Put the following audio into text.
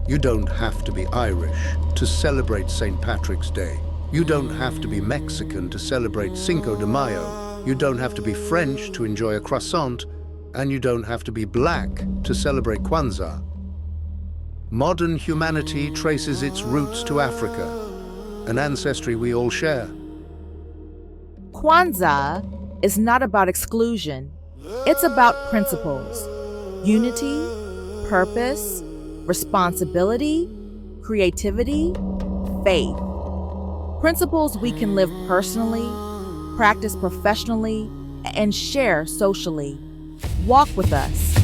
You don't have to be Irish to celebrate St. Patrick's Day. You don't have to be Mexican to celebrate Cinco de Mayo. You don't have to be French to enjoy a croissant, and you don't have to be black to celebrate Kwanzaa. Modern humanity traces its roots to Africa, an ancestry we all share. Kwanzaa is not about exclusion. It's about principles: unity, purpose, responsibility, creativity, faith. Principles we can live personally, practice professionally, and share socially. Walk with us.